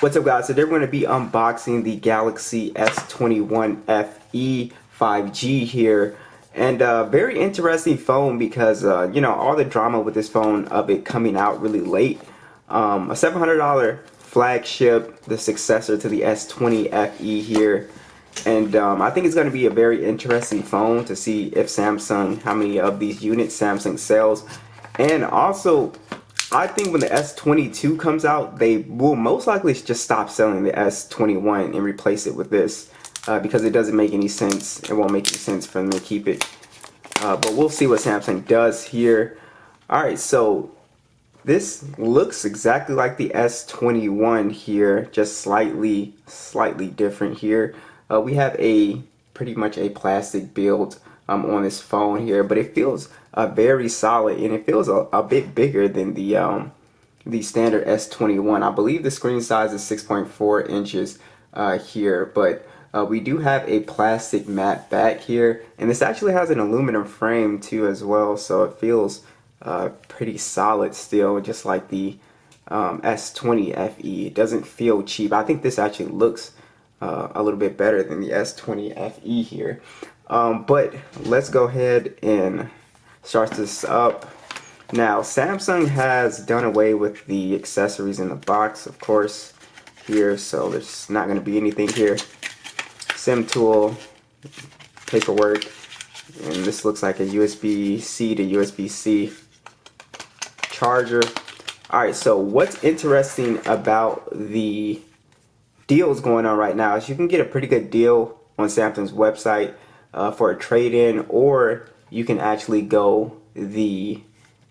What's up, guys? Today we're going to be unboxing the Galaxy S21 FE 5G here, and very interesting phone because you know, all the drama with this phone of it coming out really late. A $700 flagship, the successor to the S20 FE here, and I think it's going to be a very interesting phone to see if Samsung, how many of these units Samsung sells, and also I think when the S22 comes out, they will most likely just stop selling the S21 and replace it with this because it doesn't make any sense. It won't make any sense for them to keep it. But we'll see what Samsung does here. Alright, so this looks exactly like the S21 here, just slightly different here. We have a pretty much a plastic build on this phone here, but it feels very solid, and it feels a bit bigger than the standard S21. I believe the screen size is 6.4 inches here, but we do have a plastic matte back here, and this actually has an aluminum frame too as well, so it feels pretty solid still, just like the S20 FE. It doesn't feel cheap. I think this actually looks a little bit better than the S20 FE here. But let's go ahead and start this up. Now, Samsung has done away with the accessories in the box, of course, here, so there's not going to be anything here. SIM tool, paperwork, and this looks like a USB-C to USB-C charger. Alright, so what's interesting about the deals going on right now is you can get a pretty good deal on Samsung's website for a trade-in, or you can actually go the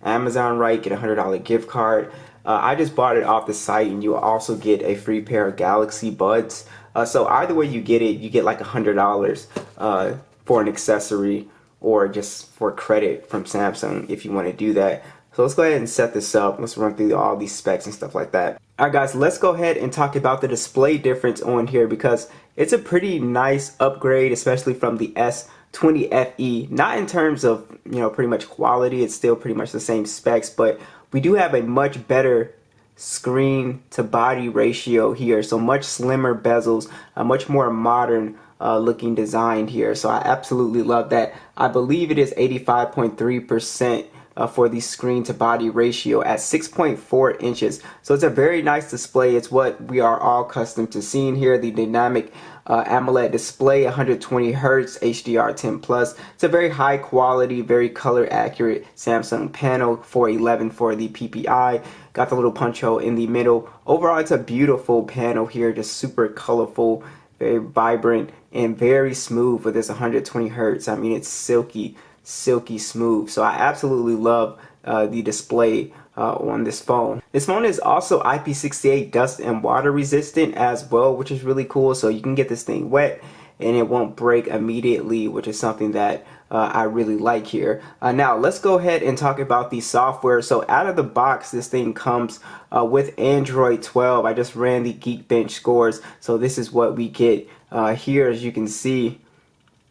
Amazon route, get a $100 gift card. I just bought it off the site, and you also get a free pair of Galaxy Buds. So either way you get it, you get like $100 for an accessory, or just for credit from Samsung if you want to do that. So let's go ahead and set this up. Let's run through all these specs and stuff like that. Alright guys, let's go ahead and talk about the display difference on here, because it's a pretty nice upgrade, especially from the S20 FE. Not in terms of, you know, pretty much quality, it's still pretty much the same specs, but we do have a much better screen to body ratio here. So much slimmer bezels, a much more modern looking design here. So I absolutely love that. I believe it is 85.3% for the screen to body ratio at 6.4 inches. So it's a very nice display. It's what we are all accustomed to seeing here. The dynamic AMOLED display, 120 Hertz, HDR10 plus. It's a very high quality, very color accurate Samsung panel, 411 for the PPI. Got the little punch hole in the middle. Overall, it's a beautiful panel here, just super colorful, very vibrant, and very smooth with this 120 Hertz. I mean, it's silky smooth. So I absolutely love the display on this phone. This phone is also IP68 dust and water resistant as well, which is really cool. So you can get this thing wet and it won't break immediately, which is something that I really like here. Now let's go ahead and talk about the software. So out of the box, this thing comes with Android 12. I just ran the Geekbench scores, so this is what we get here. As you can see,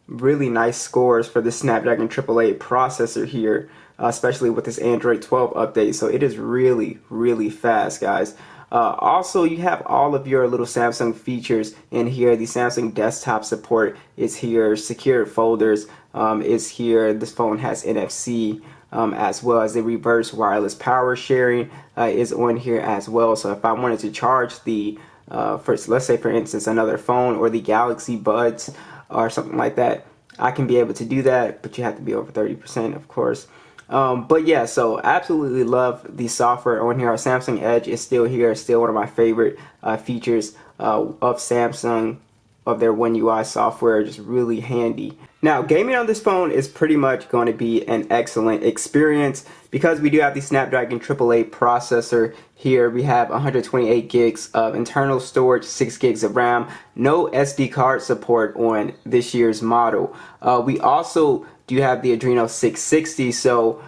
really nice scores for the Snapdragon 888 processor here, especially with this Android 12 update. So it is really fast, guys. Also, you have all of your little Samsung features in here. The Samsung desktop support is here. Secured folders is here. This phone has NFC as well as the reverse wireless power sharing is on here as well. So if I wanted to charge the first, let's say for instance another phone or the Galaxy Buds or something like that, I can be able to do that, but you have to be over 30%, of course. But yeah, so absolutely love the software on here. Our Samsung Edge is still here, still one of my favorite features of Samsung, of their One UI software, just really handy. Now, gaming on this phone is pretty much going to be an excellent experience because we do have the Snapdragon 888 processor here. We have 128 gigs of internal storage, 6 gigs of RAM, no SD card support on this year's model. We also do have the Adreno 660, so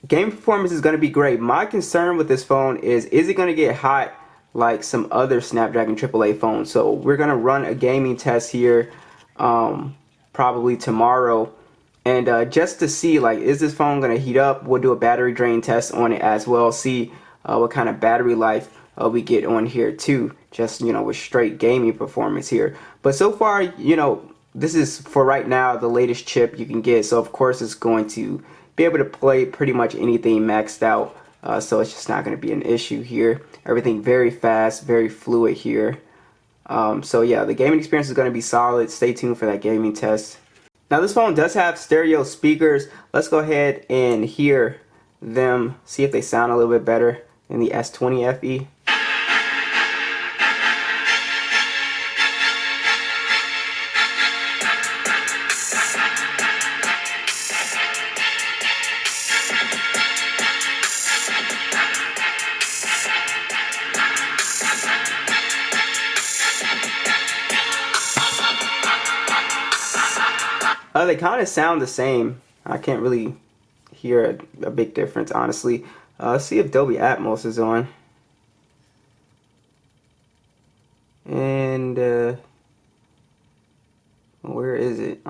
game performance is going to be great. My concern with this phone is it going to get hot like some other Snapdragon 888 phones? So we're going to run a gaming test here probably tomorrow, and just to see, like, is this phone going to heat up? We'll do a battery drain test on it as well, see what kind of battery life we get on here too, just with straight gaming performance here. But so far, this is for right now the latest chip you can get, so of course it's going to be able to play pretty much anything maxed out, so it's just not going to be an issue here. Everything very fast, very fluid here. So yeah, the gaming experience is going to be solid. Stay tuned for that gaming test. Now this phone does have stereo speakers. Let's go ahead and hear them, see if they sound a little bit better than the S20 FE. They kind of sound the same. I can't really hear a big difference, honestly. Let's see if Dolby Atmos is on. And where is it?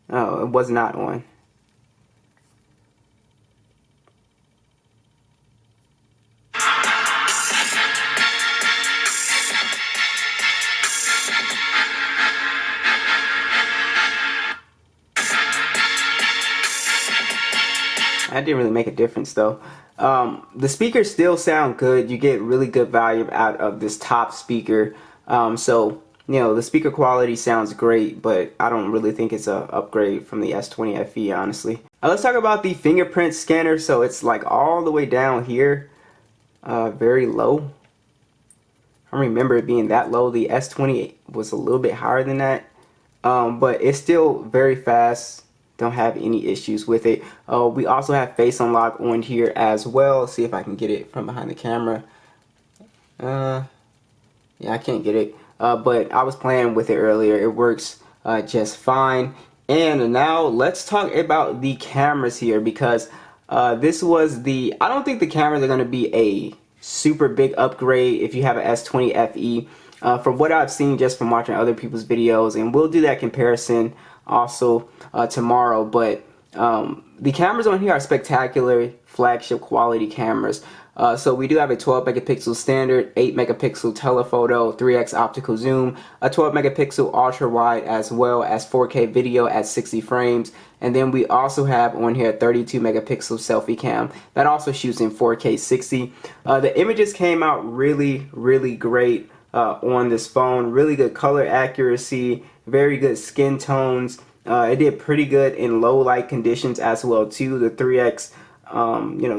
Oh, it was not on. That didn't really make a difference though. The speakers still sound good. You get really good volume out of this top speaker. So the speaker quality sounds great, but I don't really think it's an upgrade from the S20 FE, honestly. Let's talk about the fingerprint scanner. So it's like all the way down here, very low. I remember it being that low. The S20 was a little bit higher than that, but it's still very fast. Don't have any issues with it. We also have face unlock on here as well. See if I can get it from behind the camera. Yeah, I can't get it, but I was playing with it earlier. It works just fine. And now let's talk about the cameras here, because this was I don't think the cameras are going to be a super big upgrade if you have an S20 FE. From what I've seen just from watching other people's videos, and we'll do that comparison also tomorrow, but the cameras on here are spectacular flagship quality cameras. So we do have a 12 megapixel standard, 8 megapixel telephoto, 3x optical zoom, a 12 megapixel ultra wide, as well as 4K video at 60 frames. And then we also have on here 32 megapixel selfie cam that also shoots in 4K 60. The images came out really, really great on this phone. Really good color accuracy, very good skin tones. It did pretty good in low light conditions as well too. The 3x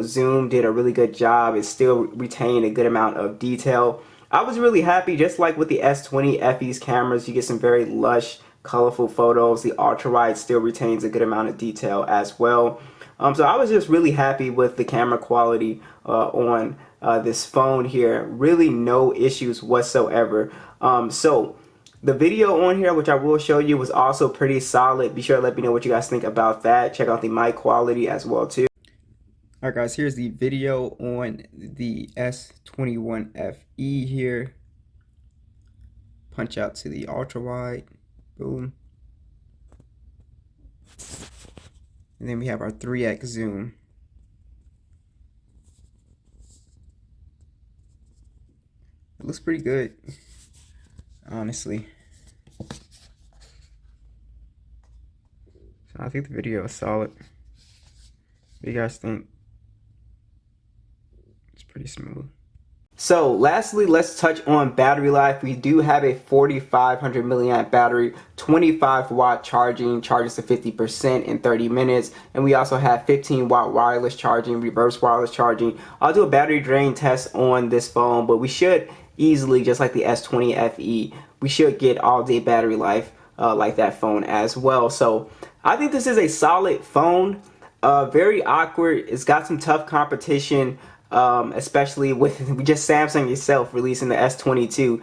zoom did a really good job. It still retained a good amount of detail. I was really happy, just like with the S20 FE's cameras, you get some very lush, colorful photos. The ultra wide still retains a good amount of detail as well. So I was just really happy with the camera quality on this phone here. Really no issues whatsoever. So the video on here, which I will show you, was also pretty solid. Be sure to let me know what you guys think about that. Check out the mic quality as well too. Alright guys, here's the video on the S21 FE here. Punch out to the ultra wide. Boom. And then we have our 3x zoom. It looks pretty good, honestly. So I think the video is solid. What do you guys think? It's pretty smooth. So lastly, let's touch on battery life. We do have a 4500 milliamp battery, 25 watt charging, charges to 50% in 30 minutes. And we also have 15 watt wireless charging, reverse wireless charging. I'll do a battery drain test on this phone, but we should easily, just like the S20 FE, we should get all day battery life like that phone as well. So I think this is a solid phone. Very awkward. It's got some tough competition. Especially with just Samsung itself releasing the S22.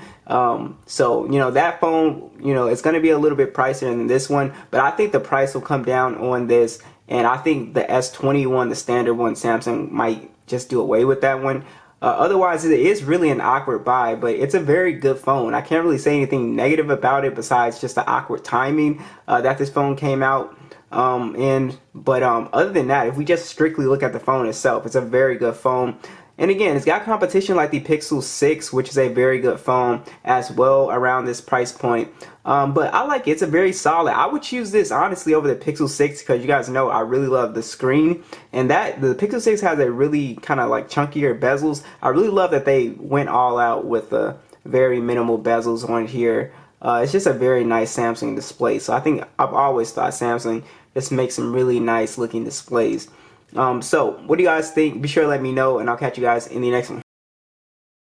So that phone, it's going to be a little bit pricier than this one, but I think the price will come down on this, and I think the S21, the standard one, Samsung might just do away with that one. Otherwise, it is really an awkward buy, but it's a very good phone. I can't really say anything negative about it besides just the awkward timing that this phone came out. Other than that, if we just strictly look at the phone itself, it's a very good phone. And again, it's got competition like the Pixel 6, which is a very good phone as well around this price point. But I like it. It's a very solid. I would choose this honestly over the Pixel 6 because you guys know I really love the screen. And that the Pixel 6 has a really kind of like chunkier bezels. I really love that they went all out with the very minimal bezels on here. It's just a very nice Samsung display. So I think I've always thought Samsung just makes some really nice looking displays. So what do you guys think? Be sure to let me know, and I'll catch you guys in the next one.